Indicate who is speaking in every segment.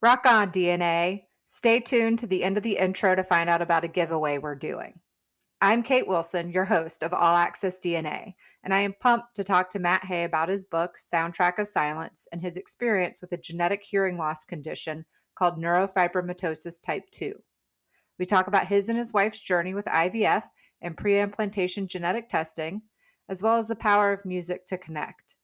Speaker 1: Rock on, DNA. Stay tuned to the end of the intro to find out about a giveaway we're doing. I'm Kate Wilson, your host of All Access DNA, and I am pumped to talk to Matt Hay about his book, Soundtrack of Silence, and his experience with a genetic hearing loss condition called neurofibromatosis type 2. We talk about his and his wife's journey with IVF and pre-implantation genetic testing, as well as the power of music to connect.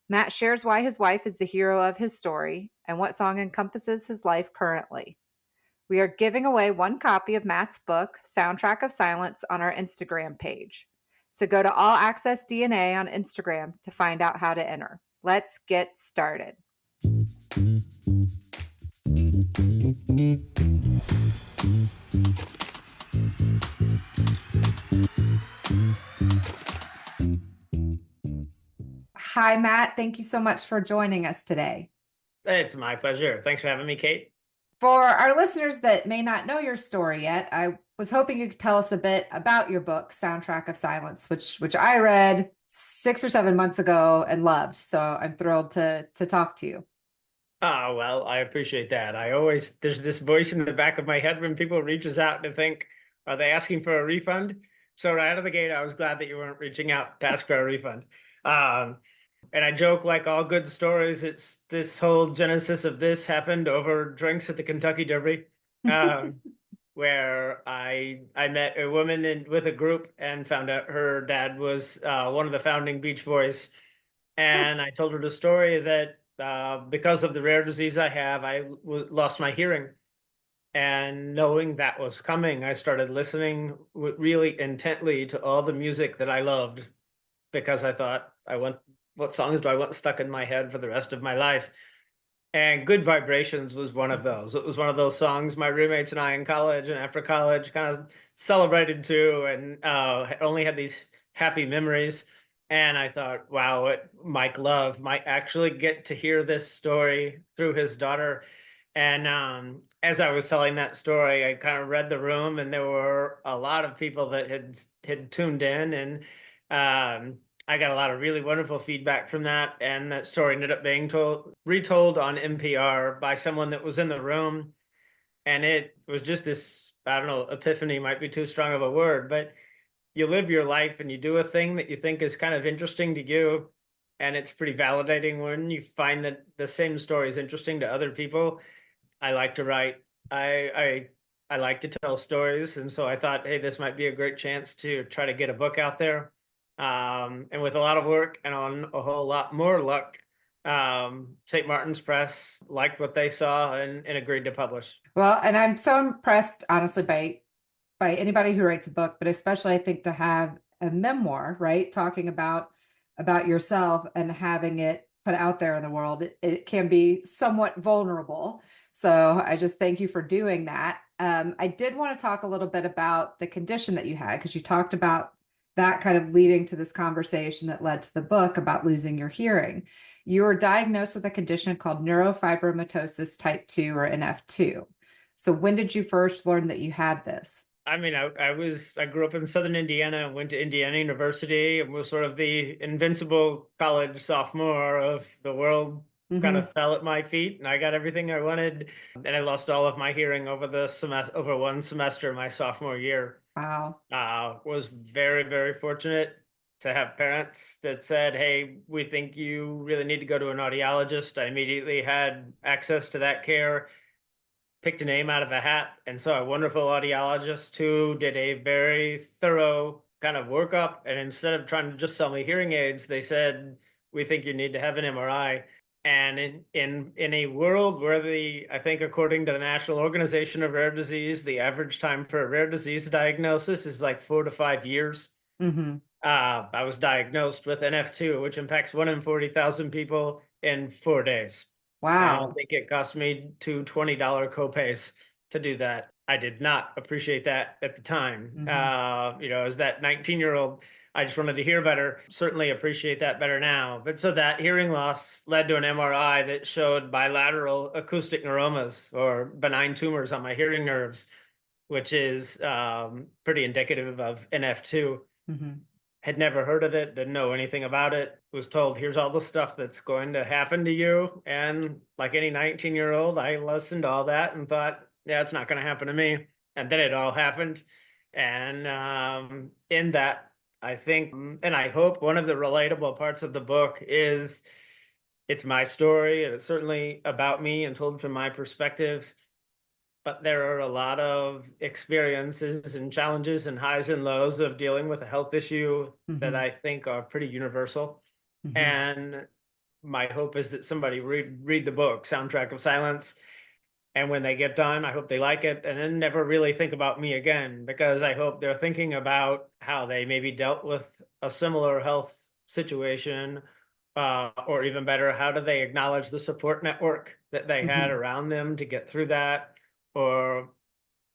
Speaker 1: Matt shares why his wife is the hero of his story and what song encompasses his life currently. We are giving away one copy of Matt's book, Soundtrack of Silence, on our Instagram page. So go to All Access DNA on Instagram to find out how to enter. Let's get started. Hi, Matt. Thank you so much for joining us today.
Speaker 2: It's my pleasure. Thanks for having me, Kate.
Speaker 1: For our listeners that may not know your story yet, I was hoping you could tell us a bit about your book, Soundtrack of Silence, which I read 6 or 7 months ago and loved. So I'm thrilled to talk to you.
Speaker 2: Oh, well, I appreciate that. There's this voice in the back of my head when people reaches out to think, are they asking for a refund? So right out of the gate, I was glad that you weren't reaching out to ask for a refund. And I joke, like all good stories, it's this whole genesis of this happened over drinks at the Kentucky Derby, where I met a woman with a group and found out her dad was one of the founding Beach Boys. And I told her the story that because of the rare disease I have, I lost my hearing. And knowing that was coming, I started listening really intently to all the music that I loved, because I thought, what songs do I want stuck in my head for the rest of my life? And Good Vibrations was one of those. It was one of those songs my roommates and I in college and after college kind of celebrated to, and only had these happy memories. And I thought, wow, Mike Love might actually get to hear this story through his daughter. And as I was telling that story, I kind of read the room, and there were a lot of people that had tuned in, and I got a lot of really wonderful feedback from that. And that story ended up being retold on NPR by someone that was in the room, and it was just this, I don't know, epiphany might be too strong of a word, but you live your life and you do a thing that you think is kind of interesting to you, and it's pretty validating when you find that the same story is interesting to other people. I like to write. I like to tell stories, and so I thought, hey, this might be a great chance to try to get a book out there. And with a lot of work and on a whole lot more luck, St. Martin's Press liked what they saw and agreed to publish.
Speaker 1: Well, and I'm so impressed, honestly, by anybody who writes a book, but especially I think to have a memoir, right? Talking about yourself and having it put out there in the world, it can be somewhat vulnerable. So I just thank you for doing that. I did want to talk a little bit about the condition that you had, because you talked about that kind of leading to this conversation that led to the book about losing your hearing. You were diagnosed with a condition called neurofibromatosis type 2, or NF2. So when did you first learn that you had this?
Speaker 2: I mean, I grew up in Southern Indiana and went to Indiana University and was sort of the invincible college sophomore of the world. Kind of fell at my feet, and I got everything I wanted. And I lost all of my hearing over one semester my sophomore year.
Speaker 1: Wow.
Speaker 2: Was very, very fortunate to have parents that said, hey, we think you really need to go to an audiologist. I immediately had access to that care, picked a name out of a hat, and saw a wonderful audiologist who did a very thorough kind of workup. And instead of trying to just sell me hearing aids, they said, we think you need to have an MRI. And in a world where I think according to the National Organization of Rare Disease, the average time for a rare disease diagnosis is like 4 to 5 years. I was diagnosed with NF2, which impacts 1 in 40,000 people in 4 days.
Speaker 1: Wow.
Speaker 2: I think it cost me $2 $20 copays to do that. I did not appreciate that at the time. As that 19-year-old, I just wanted to hear better. Certainly appreciate that better now. But so that hearing loss led to an MRI that showed bilateral acoustic neuromas, or benign tumors on my hearing nerves, which is pretty indicative of NF2. Had never heard of it, didn't know anything about it. was told, here's all the stuff that's going to happen to you. And like any 19-year-old, I listened to all that and thought, yeah, it's not going to happen to me. And then it all happened. And in that, I think, and I hope one of the relatable parts of the book is it's my story, and it's certainly about me and told from my perspective. But there are a lot of experiences and challenges and highs and lows of dealing with a health issue that
Speaker 1: Hmm.
Speaker 2: I think are pretty universal.
Speaker 1: Hmm.
Speaker 2: And my hope is that somebody read the book, Soundtrack of Silence, and when they get done, I hope they like it and then never really think about me again, because I hope they're thinking about how they maybe dealt with a similar health situation, or even better, how do they acknowledge the support network that they had
Speaker 1: Hmm.
Speaker 2: around them to get through that, or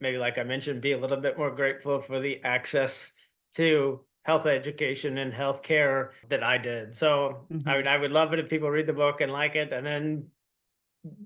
Speaker 2: maybe, like I mentioned, be a little bit more grateful for the access to health education and health care that I did. So
Speaker 1: Hmm.
Speaker 2: I would love it if people read the book and like it and then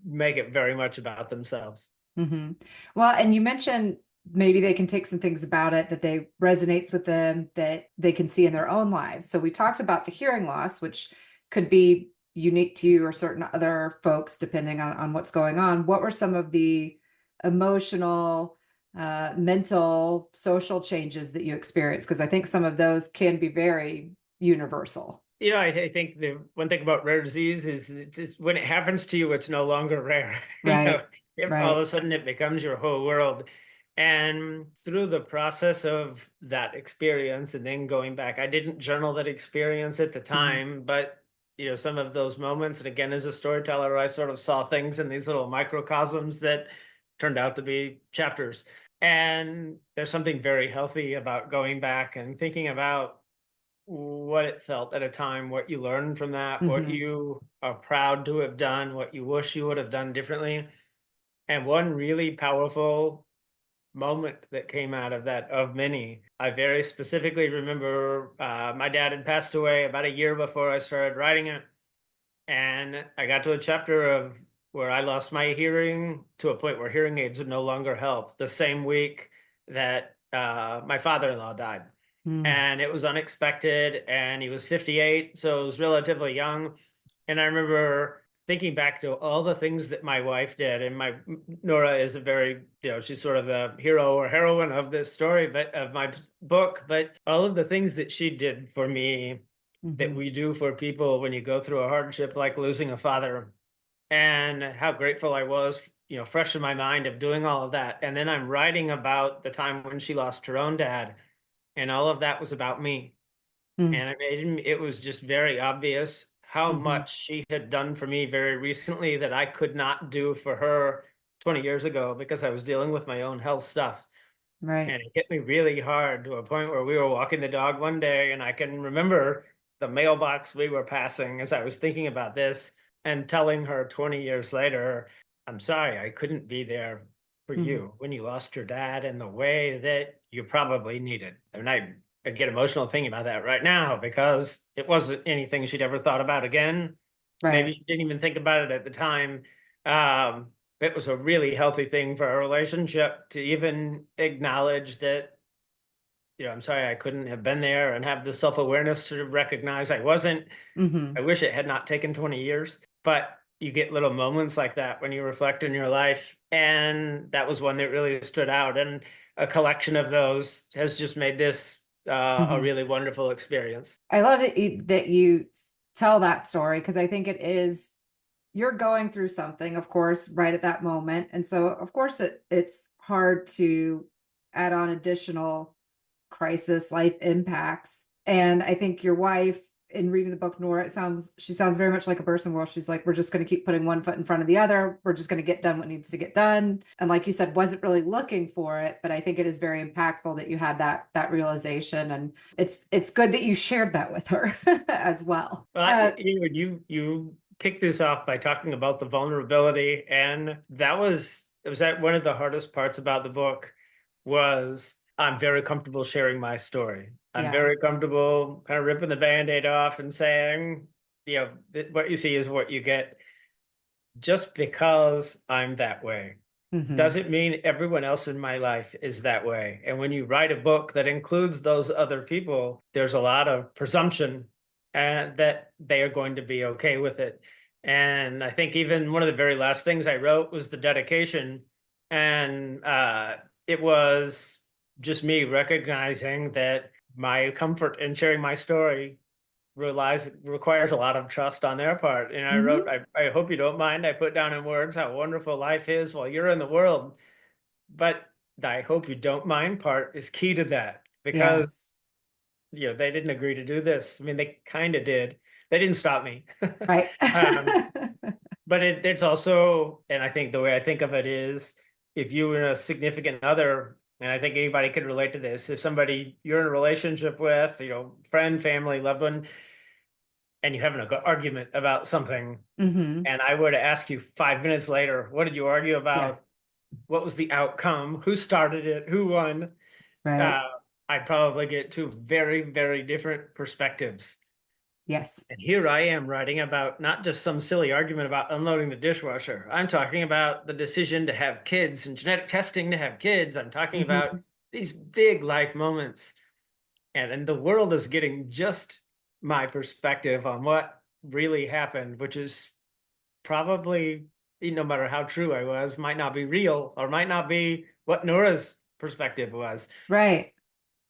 Speaker 2: make it very much about themselves.
Speaker 1: Hmm. Well, and you mentioned maybe they can take some things about it that they resonates with them that they can see in their own lives. So we talked about the hearing loss, which could be unique to you or certain other folks, depending on what's going on. What were some of the emotional, mental, social changes that you experienced? Because I think some of those can be very universal.
Speaker 2: I think the one thing about rare disease is when it happens to you, it's no longer rare.
Speaker 1: Right.
Speaker 2: If all of
Speaker 1: Right.
Speaker 2: a sudden it becomes your whole world. And through the process of that experience and then going back, I didn't journal that experience at the
Speaker 1: Hmm.
Speaker 2: time, but some of those moments, and again, as a storyteller, I sort of saw things in these little microcosms that turned out to be chapters. And there's something very healthy about going back and thinking about what it felt at a time, what you learned from that, what
Speaker 1: Hmm.
Speaker 2: you are proud to have done, what you wish you would have done differently. And one really powerful moment that came out of that, of many, I very specifically remember my dad had passed away about a year before I started writing it. And I got to a chapter of where I lost my hearing to a point where hearing aids would no longer help the same week that my father-in-law died.
Speaker 1: Hmm.
Speaker 2: And it was unexpected, and he was 58, so it was relatively young. And I remember thinking back to all the things that my wife did, and my Nora is a very, she's sort of the hero or heroine of this story, but of my book, but all of the things that she did for me that
Speaker 1: Hmm.
Speaker 2: we do for people when you go through a hardship like losing a father, and how grateful I was, fresh in my mind of doing all of that. And then I'm writing about the time when she lost her own dad, and all of that was about me.
Speaker 1: Hmm.
Speaker 2: And it was just very obvious how
Speaker 1: Hmm.
Speaker 2: much she had done for me very recently that I could not do for her 20 years ago because I was dealing with my own health stuff.
Speaker 1: Right.
Speaker 2: And it hit me really hard to a point where we were walking the dog one day, and I can remember the mailbox we were passing as I was thinking about this and telling her 20 years later, I'm sorry, I couldn't be there for
Speaker 1: Hmm.
Speaker 2: you when you lost your dad in the way that you probably needed. And I get emotional thinking about that right now because it wasn't anything she'd ever thought about again. Maybe
Speaker 1: Right.
Speaker 2: she didn't even think about it at the time. Um, it was a really healthy thing for our relationship to even acknowledge that, I'm sorry I couldn't have been there, and have the self-awareness to recognize I wasn't. I
Speaker 1: Hmm.
Speaker 2: wish it had not taken 20 years, but you get little moments like that when you reflect in your life. And that was one that really stood out. And a collection of those has just made this a
Speaker 1: Hmm.
Speaker 2: really wonderful experience.
Speaker 1: I love that you tell that story because I think it is you're going through something, of course, right at that moment. And so of course it's hard to add on additional crisis life impacts. And I think your wife in reading the book, Nora, she sounds very much like a person where she's like, we're just going to keep putting one foot in front of the other. We're just going to get done what needs to get done. And like you said, wasn't really looking for it, but I think it is very impactful that you had that realization. And it's good that you shared that with her as well.
Speaker 2: Well, you kicked this off by talking about the vulnerability, and it was that one of the hardest parts about the book was I'm very comfortable sharing my story. I'm
Speaker 1: Yeah.
Speaker 2: very comfortable kind of ripping the Band-Aid off and saying, what you see is what you get. Just because I'm that way
Speaker 1: Hmm.
Speaker 2: doesn't mean everyone else in my life is that way. And when you write a book that includes those other people, there's a lot of presumption and that they are going to be okay with it. And I think even one of the very last things I wrote was the dedication. And it was just me recognizing that my comfort in sharing my story requires a lot of trust on their part. And I wrote,
Speaker 1: Hmm.
Speaker 2: I hope you don't mind. I put down in words how wonderful life is while you're in the world. But the I hope you don't mind part is key to that
Speaker 1: Yeah.
Speaker 2: because they didn't agree to do this. I mean, they kind of did. They didn't stop me.
Speaker 1: Right.
Speaker 2: Um, but it's also, and I think the way I think of it is if you and a significant other, and I think anybody could relate to this, if somebody you're in a relationship with, friend, family, loved one, and you have an argument about something,
Speaker 1: Hmm.
Speaker 2: and I were to ask you 5 minutes later, what did you argue
Speaker 1: Yeah.
Speaker 2: about? What was the outcome? Who started it? Who won?
Speaker 1: Right.
Speaker 2: Uh, I'd probably get two very, very different perspectives.
Speaker 1: Yes.
Speaker 2: And here I am writing about not just some silly argument about unloading the dishwasher. I'm talking about the decision to have kids and genetic testing to have kids. I'm talking about
Speaker 1: Hmm.
Speaker 2: these big life moments. And the world is getting just my perspective on what really happened, which is probably, no matter how true I was, might not be real or might not be what Nora's perspective was.
Speaker 1: Right.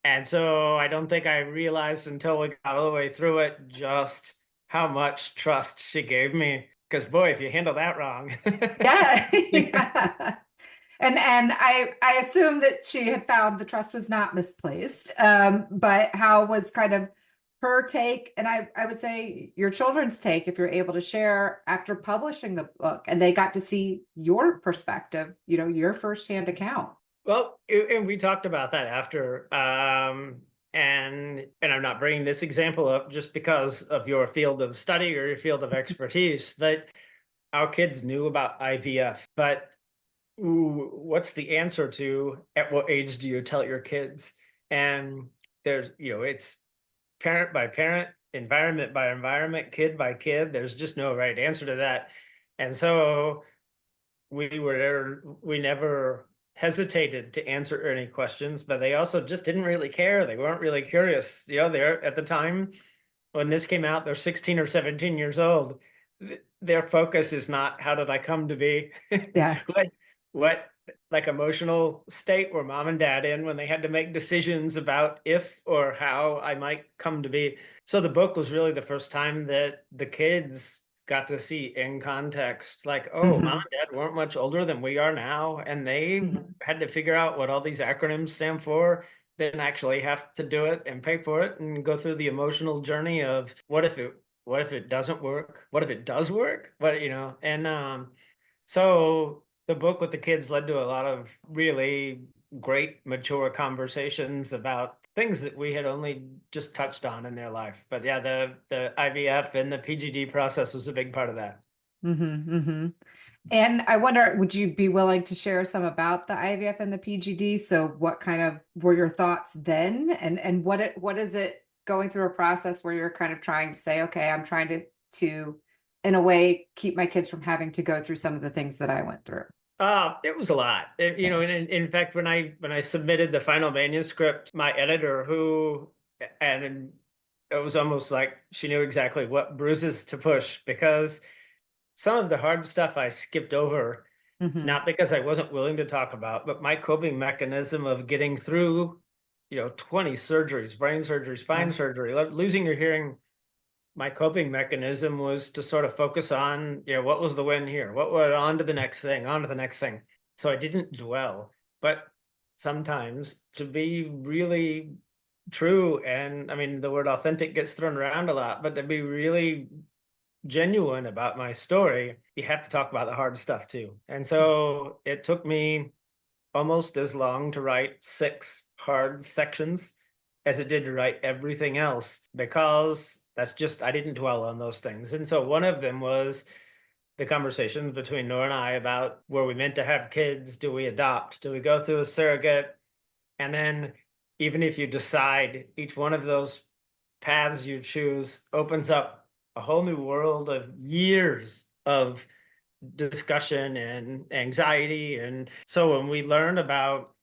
Speaker 2: And so I don't think I realized until we got all the way through it just how much trust she gave me. Because boy, if you handle that wrong.
Speaker 1: Yeah. Yeah. And I assume that she had found the trust was not misplaced. But how was kind of her take, and I would say your children's take, if you're able to share after publishing the book, and they got to see your perspective, your firsthand account.
Speaker 2: Well, and we talked about that after. And I'm not bringing this example up just because of your field of study or your field of expertise, but our kids knew about IVF. But what's the answer to at what age do you tell your kids? And it's parent by parent, environment by environment, kid by kid. There's just no right answer to that. And so we never hesitated to answer any questions, but they also just didn't really care. They weren't really curious. They're at the time when this came out, they're 16 or 17 years old. Their focus is not how did I come to be?
Speaker 1: Yeah.
Speaker 2: what what like emotional state were mom and dad in when they had to make decisions about if or how I might come to be. So the book was really the first time that the kids got to see in context, like, oh, mom
Speaker 1: Hmm.
Speaker 2: and dad weren't much older than we are now, and they
Speaker 1: Hmm.
Speaker 2: had to figure out what all these acronyms stand for, then actually have to do it and pay for it and go through the emotional journey of what if it doesn't work? What if it does work? And so the book with the kids led to a lot of really great mature conversations about things that we had only just touched on in their life. But yeah, the IVF and the PGD process was a big part of that.
Speaker 1: Hmm. Hmm. And I wonder, would you be willing to share some about the IVF and the PGD? So what kind of were your thoughts then? And what is it going through a process where you're kind of trying to say, okay, I'm trying to in a way keep my kids from having to go through some of the things that I went through.
Speaker 2: It was a lot.
Speaker 1: Yeah.
Speaker 2: And in fact, when I submitted the final manuscript, my editor, and it was almost like she knew exactly what bruises to push because some of the hard stuff I skipped over,
Speaker 1: Hmm.
Speaker 2: not because I wasn't willing to talk about, but my coping mechanism of getting through, 20 surgeries, brain surgery, spine
Speaker 1: Yeah.
Speaker 2: surgery, losing your hearing. My coping mechanism was to sort of focus on, what was the win here? What went on to the next thing, on to the next thing. So I didn't dwell. But sometimes to be really true, and I mean, the word authentic gets thrown around a lot, but to be really genuine about my story, you have to talk about the hard stuff too. And so it took me almost as long to write 6 hard sections as it did to write everything else because I didn't dwell on those things. And so one of them was the conversations between Nora and I about were we meant to have kids? Do we adopt? Do we go through a surrogate? And then even if you decide each one of those paths you choose opens up a whole new world of years of discussion and anxiety. And so when we learned about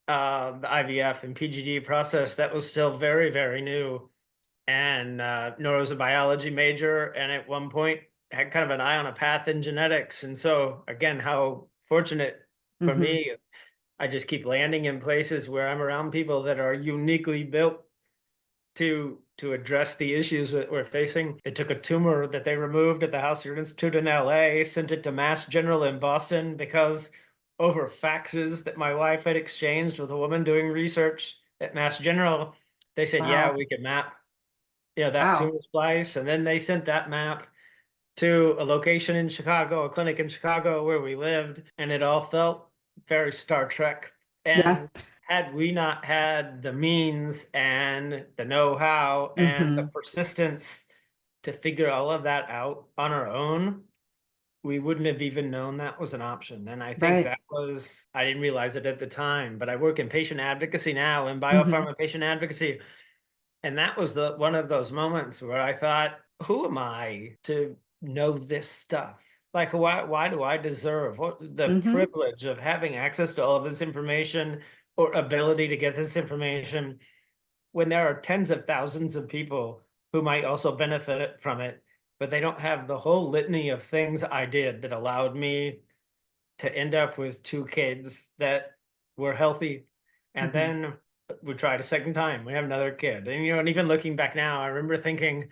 Speaker 2: the IVF and PGD process, that was still very, very new. and was a biology major, and at one point had kind of an eye on a path in genetics. And so, again, how fortunate for
Speaker 1: Hmm.
Speaker 2: me, I just keep landing in places where I'm around people that are uniquely built to address the issues that we're facing. They took a tumor that they removed at the Hauser Institute in LA, sent it to Mass General in Boston because over faxes that my wife had exchanged with a woman doing research at Mass General, they said, yeah,
Speaker 1: Wow.
Speaker 2: we can map, that
Speaker 1: Wow.
Speaker 2: tumor splice. And then they sent that map to a location in Chicago, a clinic in Chicago where we lived, and it all felt very Star Trek.
Speaker 1: Yeah.
Speaker 2: And had we not had the means and the know-how and the
Speaker 1: Hmm.
Speaker 2: persistence to figure all of that out on our own, we wouldn't have even known that was an option. And I think
Speaker 1: Right.
Speaker 2: that was, I didn't realize it at the time, but I work in patient advocacy now, in
Speaker 1: Hmm.
Speaker 2: biopharma patient advocacy. And that was the one of those moments where I thought, who am I to know this stuff? Like, why do I deserve the
Speaker 1: Hmm.
Speaker 2: privilege of having access to all of this information or ability to get this information when there are tens of thousands of people who might also benefit from it, but they don't have the whole litany of things I did that allowed me to end up with two kids that were healthy. And
Speaker 1: Hmm.
Speaker 2: then we tried a second time. We have another kid. And and even looking back now, I remember thinking,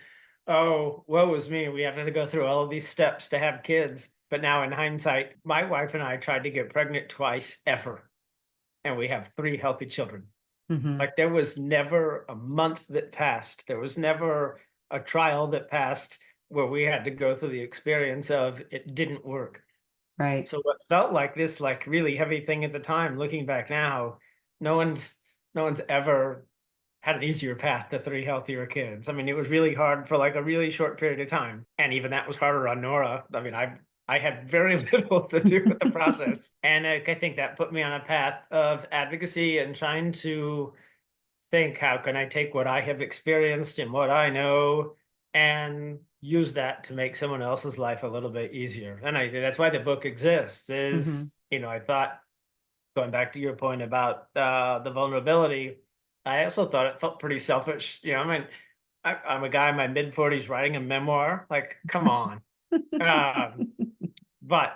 Speaker 2: oh, woe is me. We have to go through all of these steps to have kids. But now in hindsight, my wife and I tried to get pregnant twice ever, and we have three healthy children.
Speaker 1: Hmm.
Speaker 2: Like there was never a month that passed. There was never a trial that passed where we had to go through the experience of it didn't work.
Speaker 1: Right.
Speaker 2: So what felt like this like really heavy thing at the time, looking back now, no one's no one's ever had an easier path to three healthier kids. I mean, it was really hard for like a really short period of time. And even that was harder on Nora. I mean, I had very little to do with the process. And I think that put me on a path of advocacy and trying to think, how can I take what I have experienced and what I know and use that to make someone else's life a little bit easier. And that's why the book exists
Speaker 1: Hmm.
Speaker 2: is, I thought, going back to your point about the vulnerability, I also thought it felt pretty selfish. I mean, I'm a guy in my mid 40s writing a memoir. Like, come on. Um, but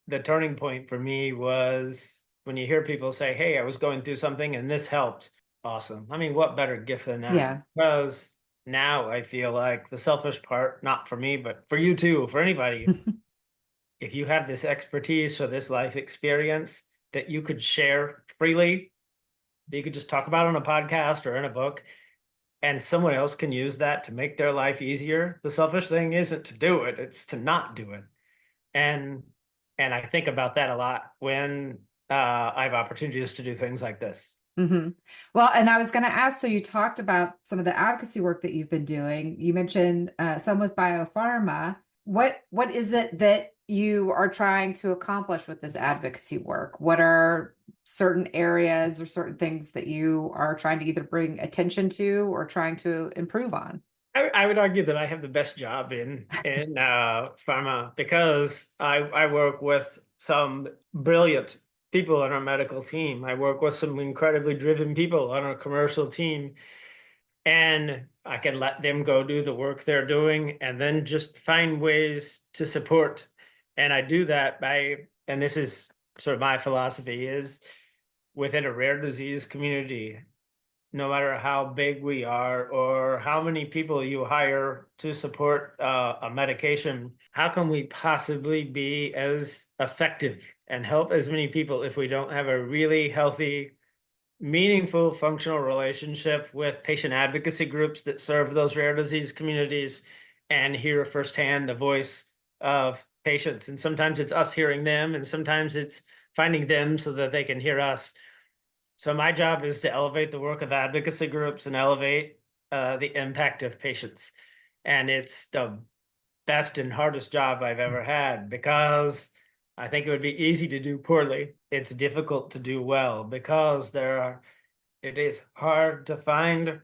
Speaker 2: the turning point for me was when you hear people say, hey, I was going through something and this helped. Awesome. I mean, what better gift than that?
Speaker 1: Yeah.
Speaker 2: Because now I feel like the selfish part, not for me, but for you too, for anybody, if you have this expertise or this life experience that you could share freely, that you could just talk about on a podcast or in a book, and someone else can use that to make their life easier, the selfish thing isn't to do it, it's to not do it. And I think about that a lot when I have opportunities to do things like this.
Speaker 1: Hmm. Well, and I was going to ask, so you talked about some of the advocacy work that you've been doing. You mentioned some with biopharma. What is it that you are trying to accomplish with this advocacy work? What are certain areas or certain things that you are trying to either bring attention to or trying to improve on?
Speaker 2: I would argue that I have the best job in pharma because I work with some brilliant people on our medical team. I work with some incredibly driven people on our commercial team, and I can let them go do the work they're doing and then just find ways to support. And I do that by, and this is sort of my philosophy, is within a rare disease community, no matter how big we are or how many people you hire to support a medication, how can we possibly be as effective and help as many people if we don't have a really healthy, meaningful, functional relationship with patient advocacy groups that serve those rare disease communities and hear firsthand the voice of patients? And sometimes it's us hearing them, and sometimes it's finding them so that they can hear us. So my job is to elevate the work of advocacy groups and elevate the impact of patients. And it's the best and hardest job I've ever had because I think it would be easy to do poorly. It's difficult to do well because it is hard to find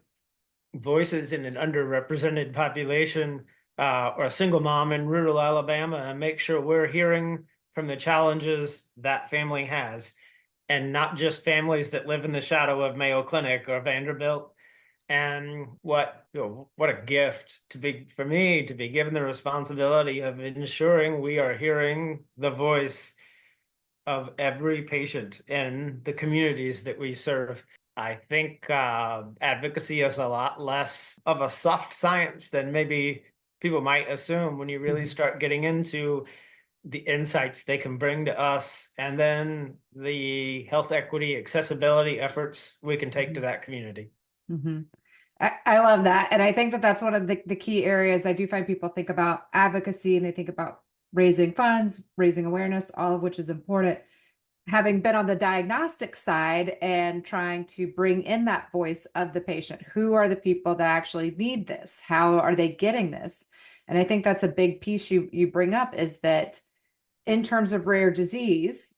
Speaker 2: voices in an underrepresented population or a single mom in rural Alabama and make sure we're hearing from the challenges that family has and not just families that live in the shadow of Mayo Clinic or Vanderbilt. And what a gift to be for me to be given the responsibility of ensuring we are hearing the voice of every patient in the communities that we serve. I think advocacy is a lot less of a soft science than maybe people might assume when you really
Speaker 1: Mhm.
Speaker 2: start getting into the insights they can bring to us and then the health equity accessibility efforts we can take to
Speaker 1: Mhm.
Speaker 2: that community.
Speaker 1: Mhm. I love that. And I think that that's one of the key areas. I do find people think about advocacy and they think about raising funds, raising awareness, all of which is important. Having been on the diagnostic side and trying to bring in that voice of the patient, who are the people that actually need this? How are they getting this? And I think that's a big piece you bring up is that in terms of rare disease,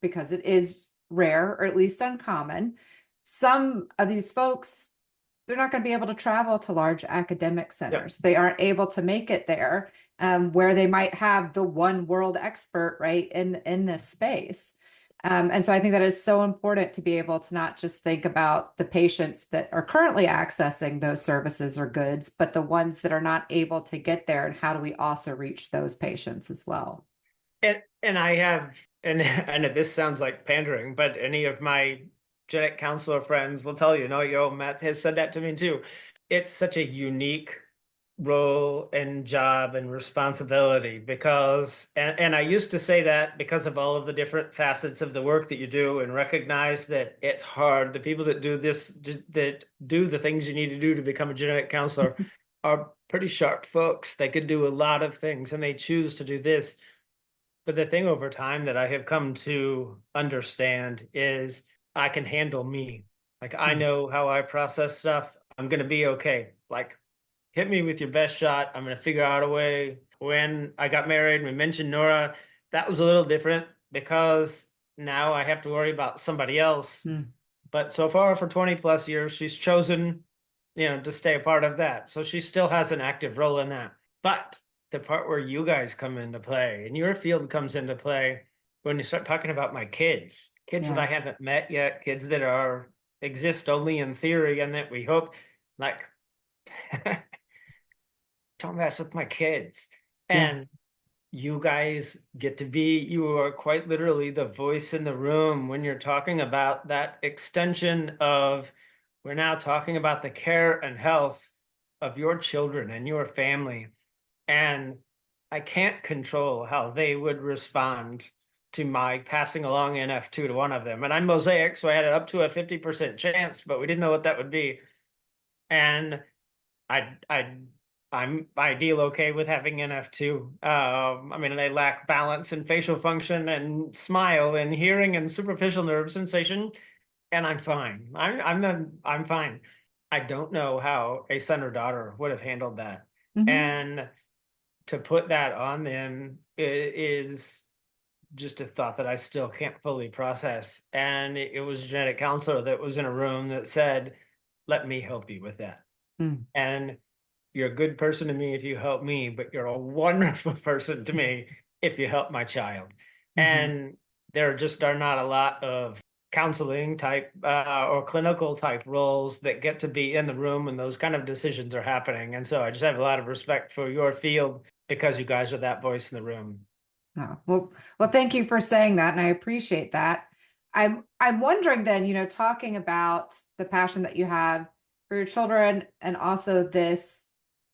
Speaker 1: because it is rare or at least uncommon, some of these folks, they're not going to be able to travel to large academic
Speaker 2: Yep.
Speaker 1: centers. They aren't able to make it there, where they might have the one world expert right in this space. And so I think that is so important to be able to not just think about the patients that are currently accessing those services or goods, but the ones that are not able to get there, and how do we also reach those patients as well?
Speaker 2: And I have, and I know this sounds like pandering, but any of my genetic counselor friends will tell you, no, Matt has said that to me too. It's such a unique role and job and responsibility because, and I used to say that because of all of the different facets of the work that you do and recognize that it's hard. The people that do this, that do the things you need to do to become a genetic counselor are pretty sharp folks. They could do a lot of things and they choose to do this. But the thing over time that I have come to understand is I can handle me. Like I
Speaker 1: Mm,
Speaker 2: know how I process stuff. I'm gonna be okay. Like hit me with your best shot. I'm gonna figure out a way. When I got married, we mentioned Nora. That was a little different because now I have to worry about somebody else.
Speaker 1: mm,
Speaker 2: But so far for 20 plus years, she's chosen, to stay a part of that. So she still has an active role in that. But the part where you guys come into play and your field comes into play when you start talking about my kids that
Speaker 1: yeah.
Speaker 2: I haven't met yet, kids that are exist only in theory and that we hope like don't mess with my kids.
Speaker 1: Yeah.
Speaker 2: And you guys get to be, you are quite literally the voice in the room when you're talking about that extension of, we're now talking about the care and health of your children and your family. And I can't control how they would respond to my passing along NF2 to one of them. And I'm mosaic, so I had it up to a 50% chance, but we didn't know what that would be. And I I I'm ideal okay with having NF2. I mean, they lack balance and facial function and smile and hearing and superficial nerve sensation, and I'm fine. I'm fine. I don't know how a son or daughter would have handled that.
Speaker 1: Hmm.
Speaker 2: And to put that on them is just a thought that I still can't fully process. And it was a genetic counselor that was in a room that said, let me help you with that.
Speaker 1: Mm.
Speaker 2: And you're a good person to me if you help me, but you're a wonderful person to me if you help my child.
Speaker 1: Mm-hmm.
Speaker 2: And there just are not a lot of counseling type or clinical type roles that get to be in the room when those kind of decisions are happening. And so I just have a lot of respect for your field because you guys are that voice in the room.
Speaker 1: Oh, well, thank you for saying that, and I appreciate that. I'm wondering then, talking about the passion that you have for your children and also this,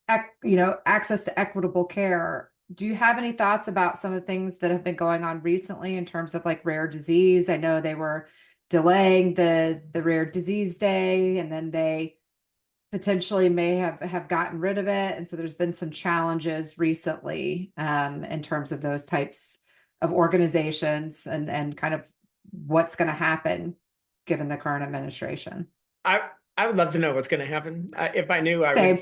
Speaker 1: access to equitable care. Do you have any thoughts about some of the things that have been going on recently in terms of like rare disease? I know they were delaying the rare disease day, and then they potentially may have gotten rid of it, and so there's been some challenges recently, in terms of those types of organizations and kind of what's going to happen given the current administration.
Speaker 2: I I would love to know what's going to happen. If I knew,
Speaker 1: Same.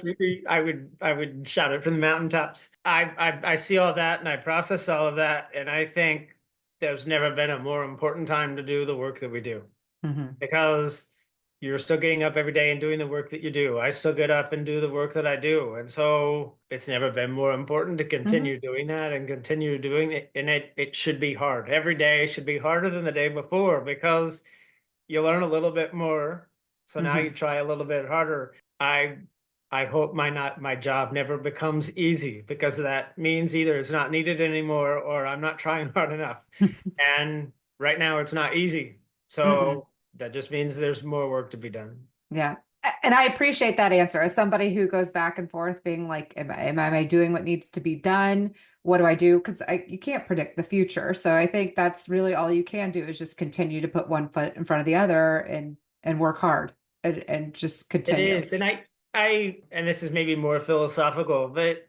Speaker 2: I would shout it from the mountaintops. I see all that and I process all of that, and I think there's never been a more important time to do the work that we do
Speaker 1: Hmm.
Speaker 2: because you're still getting up every day and doing the work that you do. I still get up and do the work that I do, and so it's never been more important to
Speaker 1: Hmm.
Speaker 2: continue doing that and continue doing it. And it should be hard. Every day should be harder than the day before because you learn a little bit more So now you
Speaker 1: Hmm.
Speaker 2: try a little bit harder. I hope my job never becomes easy because that means either it's not needed anymore or I'm not trying hard enough. And right now it's not easy.
Speaker 1: Mm-mm.
Speaker 2: So that just means there's more work to be done.
Speaker 1: Yeah. And I appreciate that answer as somebody who goes back and forth being like, am I doing what needs to be done? What do I do? Because you can't predict the future. So I think that's really all you can do is just continue to put one foot in front of the other and work hard and just
Speaker 2: It
Speaker 1: continue.
Speaker 2: is, and and this is maybe more philosophical, but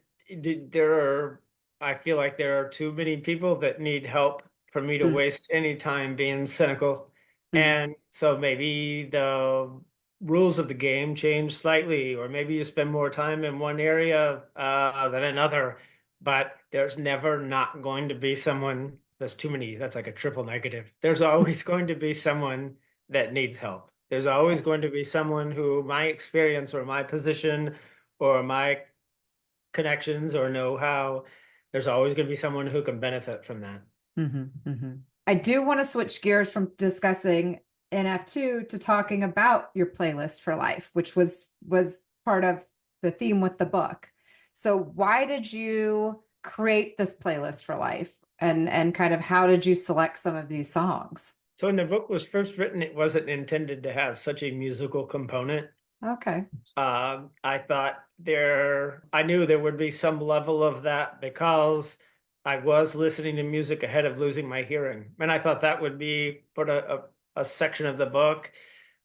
Speaker 2: there are, I feel like there are too many people that need help for me to
Speaker 1: Mm,
Speaker 2: waste any time being cynical.
Speaker 1: mm,
Speaker 2: And so maybe the rules of the game change slightly, or maybe you spend more time in one area than another, but there's never not going to be someone, that's too many, that's like a triple negative. There's always going to be someone that needs help. There's always going to be someone who my experience or my position or my connections or know-how, there's always going to be someone who can benefit from that.
Speaker 1: I do want to switch gears from discussing NF2 to talking about your playlist for life, which was part of the theme with the book. So why did you create this playlist for life? And kind of how did you select some of these songs?
Speaker 2: So when the book was first written, it wasn't intended to have such a musical component.
Speaker 1: Okay.
Speaker 2: I thought I knew there would be some level of that because I was listening to music ahead of losing my hearing. And I thought that would be put a section of the book.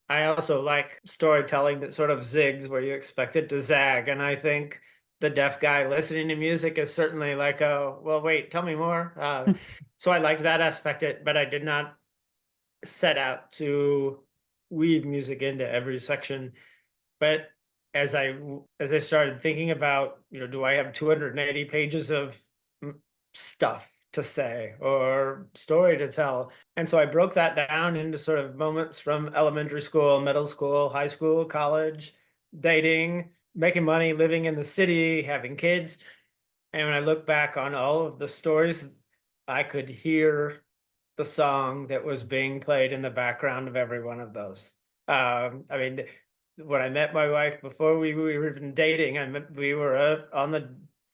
Speaker 2: I also like storytelling that sort of zigs where you expect it to zag. And I think the deaf guy listening to music is certainly like, oh, well, wait, tell me more. So I like that aspect, but I did not set out to weave music into every section. But as I started thinking about, do I have 280 pages of stuff to say or story to tell? And so I broke that down into sort of moments from elementary school, middle school, high school, college, dating, making money, living in the city, having kids. And when I look back on all of the stories, I could hear the song that was being played in the background of every one of those. I mean, when I met my wife before we were even dating, we were on the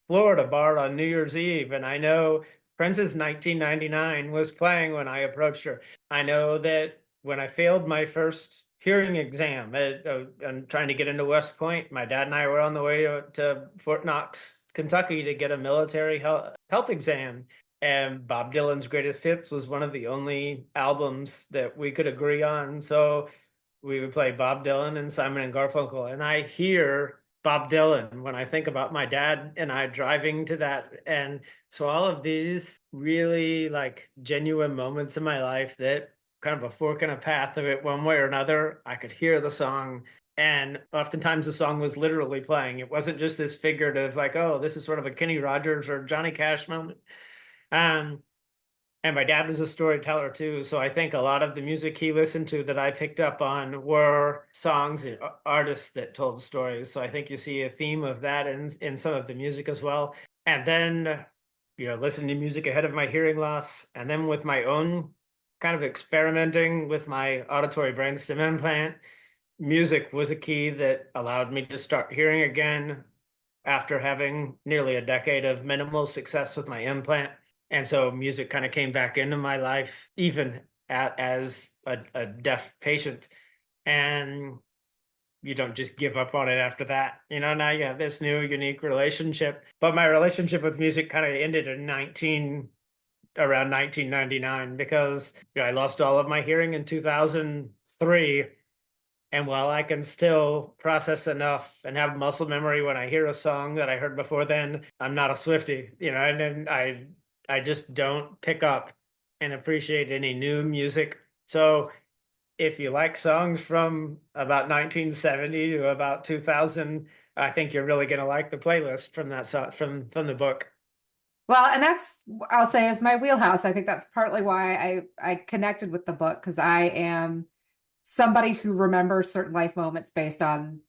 Speaker 2: Florida bar on New Year's Eve, and I know Prince's 1999 was playing when I approached her. I know that when I failed my first hearing exam and trying to get into West Point, my dad and I were on the way to Fort Knox, Kentucky to get a military health exam. And Bob Dylan's Greatest Hits was one of the only albums that we could agree on. So we would play Bob Dylan and Simon and Garfunkel. And I hear Bob Dylan when I think about my dad and I driving to that. And so all of these really like genuine moments in my life that kind of a fork in a path of it one way or another, I could hear the song. And oftentimes the song was literally playing. It wasn't just this figurative, like, oh, this is sort of a Kenny Rogers or Johnny Cash moment. Um, and my dad was a storyteller too, so I think a lot of the music he listened to that I picked up on were songs and artists that told stories. So I think you see a theme of that in some of the music as well. And then, listening to music ahead of my hearing loss, and then with my own kind of experimenting with my auditory brainstem implant, music was a key that allowed me to start hearing again after having nearly a decade of minimal success with my implant. And so music kind of came back into my life, even as a deaf patient. And you don't just give up on it after that. Now you have this new unique relationship. But my relationship with music kind of ended around 1999 because I lost all of my hearing in 2003. And while I can still process enough and have muscle memory when I hear a song that I heard before then, I'm not a Swiftie, and I just don't pick up and appreciate any new music. So if you like songs from about 1970 to about 2000, I think you're really going to like the playlist from that from the book.
Speaker 1: Well, and that's I'll say is my wheelhouse. I think that's partly why I connected with the book because I am somebody who remembers certain life moments based on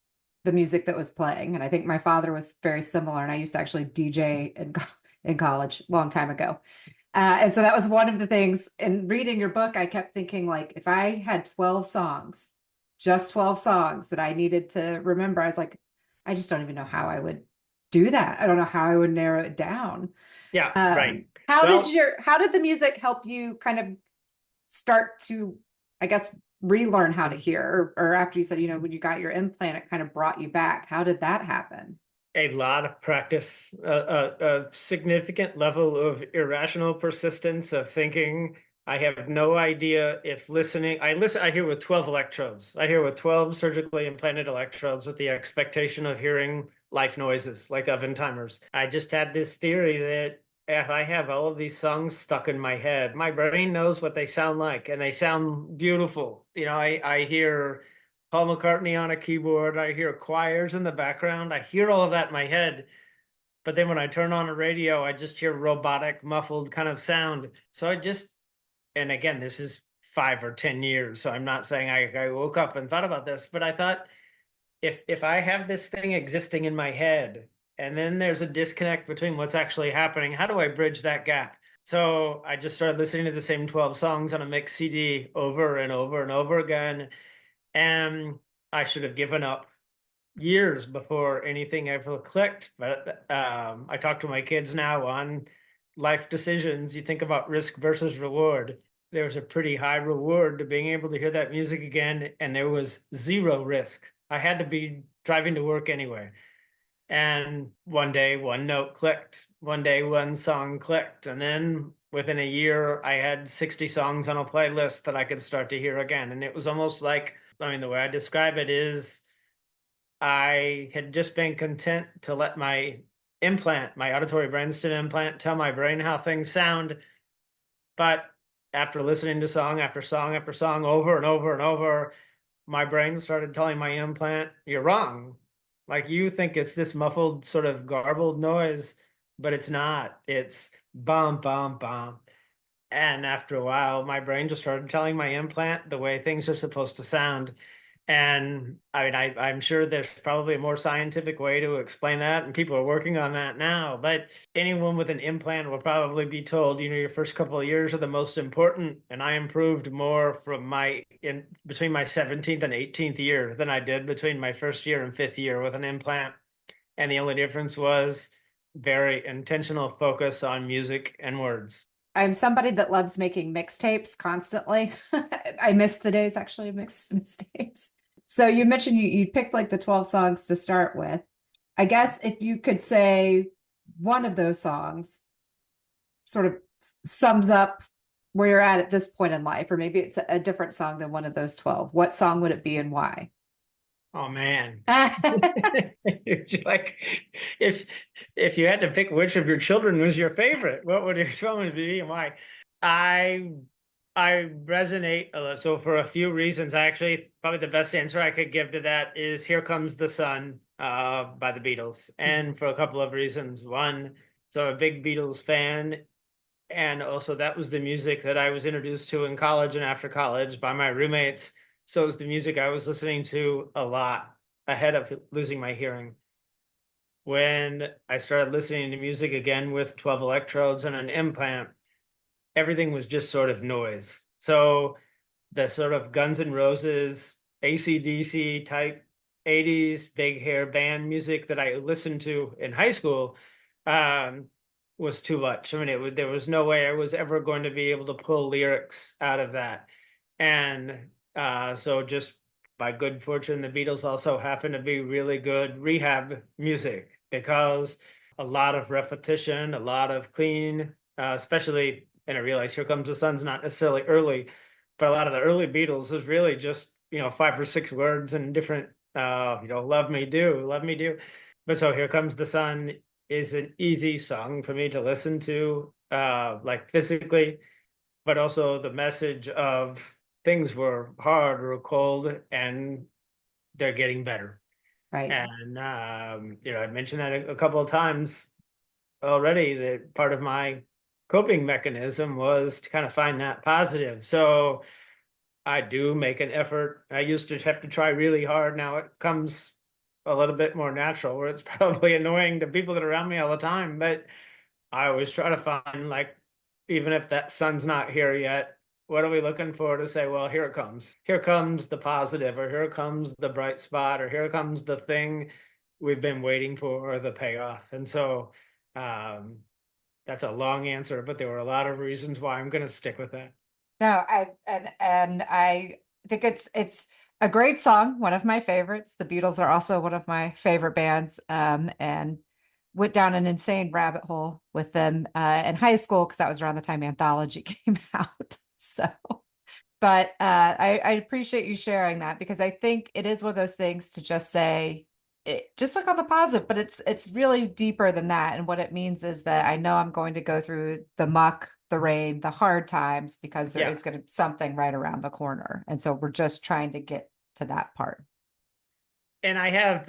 Speaker 1: the music that was playing. And I think my father was very similar. And I used to actually DJ in college a long time ago. And so that was one of the things in reading your book, I kept thinking like, if I had 12 songs just 12 songs that I needed to remember. I was like, I just don't even know how I would do that. I don't know how I would narrow it down.
Speaker 2: Yeah, right. Well,
Speaker 1: How did the music help you kind of start to, I guess, relearn how to hear? Or after you said, when you got your implant, it kind of brought you back. How did that happen?
Speaker 2: a lot of practice, a significant level of irrational persistence of thinking. I have no idea if listening, I hear with 12 electrodes. I hear with 12 surgically implanted electrodes with the expectation of hearing life noises like oven timers. I just had this theory that if I have all of these songs stuck in my head, my brain knows what they sound like and they sound beautiful. I hear Paul McCartney on a keyboard. I hear choirs in the background. I hear all of that in my head. But then when I turn on a radio, I just hear robotic, muffled kind of sound. So and again, this is 5 or 10 years. So I'm not saying I woke up and thought about this, but I thought if I have this thing existing in my head and then there's a disconnect between what's actually happening, how do I bridge that gap? So I just started listening to the same 12 songs on a mixed CD over and over and over again. And I should have given up years before anything ever clicked. But I talk to my kids now on life decisions. You think about risk versus reward. There was a pretty high reward to being able to hear that music again, and there was zero risk. I had to be driving to work anyway. And one day, one note clicked. One day, one song clicked. And then within a year, I had 60 songs on a playlist that I could start to hear again. And it was almost like, the way I describe it is I had just been content to let my implant, my auditory brainstem implant, tell my brain how things sound. But after listening to song after song after song over and over and over, my brain started telling my implant, you're wrong. Like you think it's this muffled, sort of garbled noise, but it's not. It's bum, bum, bum. And after a while, my brain just started telling my implant the way things are supposed to sound. And I'm sure there's probably a more scientific way to explain that, and people are working on that now. But anyone with an implant will probably be told, your first couple of years are the most important. And I improved more in between my 17th and 18th year than I did between my first year and fifth year with an implant. And the only difference was very intentional focus on music and words.
Speaker 1: I'm somebody that loves making mixtapes constantly. I miss the days actually of mixtapes. So you mentioned you picked like the 12 songs to start with. I guess if you could say one of those songs sort of sums up where you're at this point in life, or maybe it's a different song than one of those 12, what song would it be and why?
Speaker 2: Oh man. Like if if you had to pick which of your children was your favorite, what would your children be and why? I I resonate so for a few reasons. Actually, probably the best answer I could give to that is Here Comes the Sun by the Beatles. And for a couple of reasons. One, so I'm a big Beatles fan, and also that was the music that I was introduced to in college and after college by my roommates. So it was the music I was listening to a lot ahead of losing my hearing. When I started listening to music again with 12 electrodes and an implant, everything was just sort of noise. So the sort of Guns N' Roses, AC/DC type 80s big hair band music that I listened to in high school um, was too much. There was no way I was ever going to be able to pull lyrics out of that. And so just by good fortune, the Beatles also happen to be really good rehab music because a lot of repetition, a lot of clean, especially, and I realize Here Comes the Sun's not necessarily early, but a lot of the early Beatles is really just, 5 or 6 words and different, love me do. But so Here Comes the Sun is an easy song for me to listen to, like physically, but also the message of things were hard or cold and they're getting better.
Speaker 1: Right.
Speaker 2: And, I mentioned that a couple of times already that part of my coping mechanism was to kind of find that positive. So I do make an effort. I used to have to try really hard. Now it comes a little bit more natural, where it's probably annoying to people that are around me all the time, but I always try to find, like, even if that sun's not here yet, what are we looking for to say, well, here it comes. Here comes the positive, or here comes the bright spot, or here comes the thing we've been waiting for, or the payoff. And so um, that's a long answer, but there were a lot of reasons why I'm going to stick with that.
Speaker 1: No, and I think it's a great song, one of my favorites. The Beatles are also one of my favorite bands, and went down an insane rabbit hole with them in high school because that was around the time Anthology came out. So, but I appreciate you sharing that because I think it is one of those things to just say just look on the positive, but it's really deeper than that. And what it means is that I know I'm going to go through the muck, the rain, the hard times because there
Speaker 2: Yeah.
Speaker 1: is going to be something right around the corner. And so we're just trying to get to that part.
Speaker 2: And I have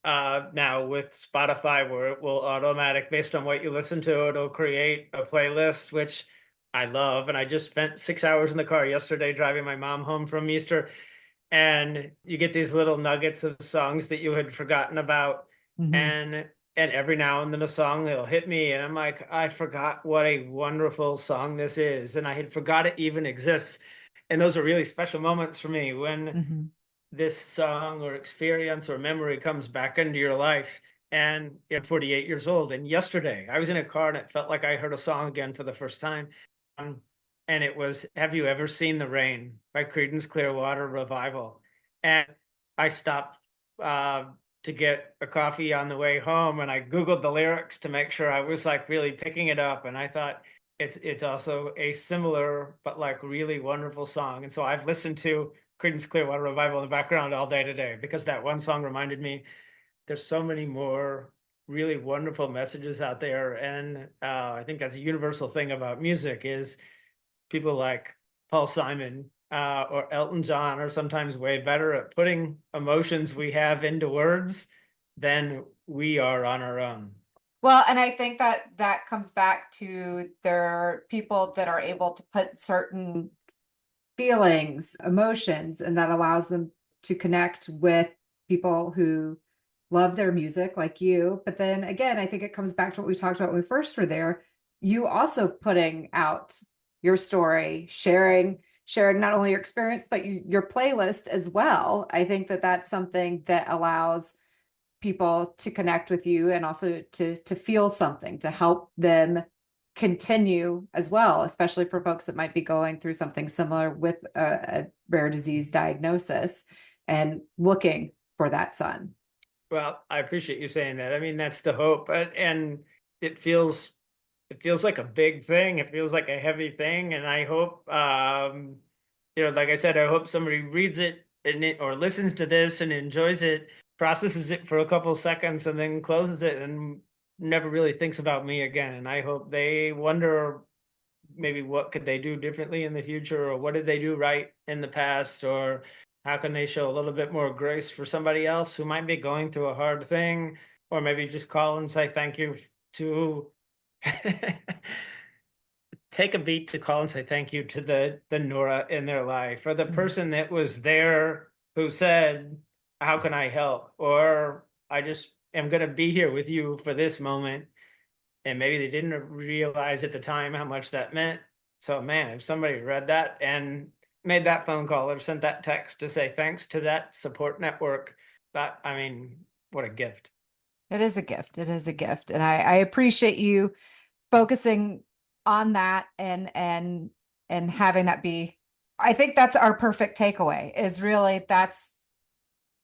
Speaker 2: now with Spotify where it will automatic based on what you listen to, it'll create a playlist, which I love. And I just spent 6 hours in the car yesterday driving my mom home from Easter, and you get these little nuggets of songs that you had forgotten about.
Speaker 1: Mhm.
Speaker 2: And every now and then a song will hit me, and I'm like, I forgot what a wonderful song this is, and I had forgot it even exists. And those are really special moments for me when
Speaker 1: Mhm.
Speaker 2: this song or experience or memory comes back into your life. And I'm 48 years old. And yesterday I was in a car and it felt like I heard a song again for the first time. Um, and it was Have You Ever Seen the Rain by Creedence Clearwater Revival. And I stopped uh, to get a coffee on the way home and I Googled the lyrics to make sure I was like really picking it up. And I thought, it's also a similar but like really wonderful song. And so I've listened to Creedence Clearwater Revival in the background all day today because that one song reminded me there's so many more really wonderful messages out there. And I think that's a universal thing about music is people like Paul Simon or Elton John are sometimes way better at putting emotions we have into words than we are on our own.
Speaker 1: Well, and I think that that comes back to there are people that are able to put certain feelings, emotions, and that allows them to connect with people who love their music like you. But then again, I think it comes back to what we talked about when we first were there. You also putting out your story, sharing not only your experience but your playlist as well. I think that that's something that allows people to connect with you and also to feel something to help them continue as well, especially for folks that might be going through something similar with a rare disease diagnosis and looking for that sun.
Speaker 2: Well, I appreciate you saying that. I mean, that's the hope. And it feels it feels like a big thing. It feels like a heavy thing. And I hope like I said, I hope somebody reads it and or listens to this and enjoys it, processes it for a couple of seconds and then closes it and never really thinks about me again. And I hope they wonder maybe what could they do differently in the future, or what did they do right in the past, or how can they show a little bit more grace for somebody else who might be going through a hard thing, or maybe just call and say thank you to take a beat to call and say thank you to the Nora in their life, or the
Speaker 1: Mhm.
Speaker 2: person that was there who said, how can I help? Or I just am going to be here with you for this moment. And maybe they didn't realize at the time how much that meant. So, man, if somebody read that and made that phone call or sent that text to say thanks to that support network, that, I mean, what a gift.
Speaker 1: It is a gift. It is a gift. And I appreciate you focusing on that and having that be, I think that's our perfect takeaway is really that's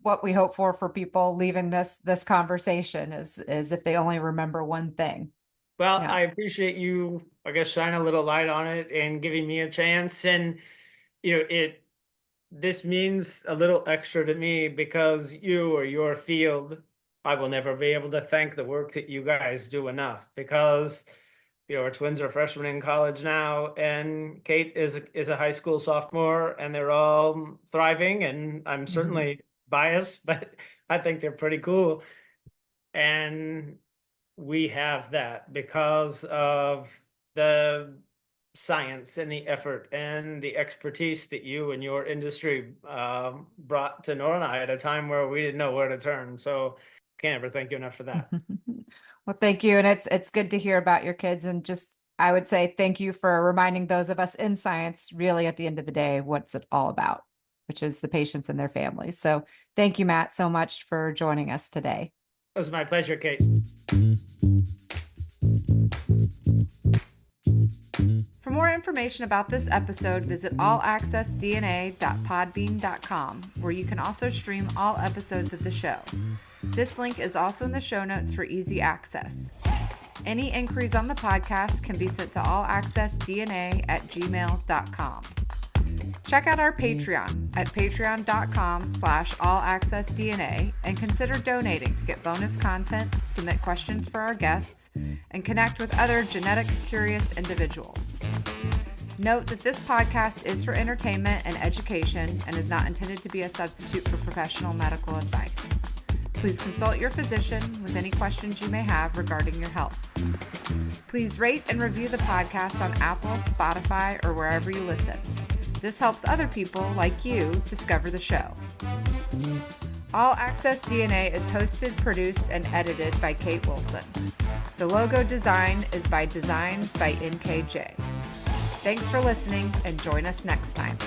Speaker 1: what we hope for people leaving this conversation is if they only remember one thing.
Speaker 2: Well,
Speaker 1: Yeah.
Speaker 2: I appreciate you, I guess, shine a little light on it and giving me a chance. And, this means a little extra to me because you or your field, I will never be able to thank the work that you guys do enough because our twins are freshmen in college now, and Kate is a high school sophomore, and they're all thriving. And I'm
Speaker 1: Mhm.
Speaker 2: certainly biased, but I think they're pretty cool. And we have that because of the science and the effort and the expertise that you and your industry brought to Nora and I at a time where we didn't know where to turn. So can't ever thank you enough for that.
Speaker 1: Well, thank you. And it's good to hear about your kids and just I would say thank you for reminding those of us in science, really at the end of the day, what's it all about, which is the patients and their families. So thank you, Matt, so much for joining us today.
Speaker 2: It was my pleasure, Kate.
Speaker 1: For more information about this episode, visit allaccessdna.podbean.com, where you can also stream all episodes of the show. This link is also in the show notes for easy access. Any inquiries on the podcast can be sent to allaccessdna@gmail.com. Check out our Patreon at patreon.com/allaccessdna and consider donating to get bonus content, submit questions for our guests, and connect with other genetic curious individuals. Note that this podcast is for entertainment and education and is not intended to be a substitute for professional medical advice. Please consult your physician with any questions you may have regarding your health. Please rate and review the podcast on Apple, Spotify, or wherever you listen. This helps other people like you discover the show. All Access DNA is hosted, produced, and edited by Kate Wilson. The logo design is by Designs by NKJ. Thanks for listening and join us next time.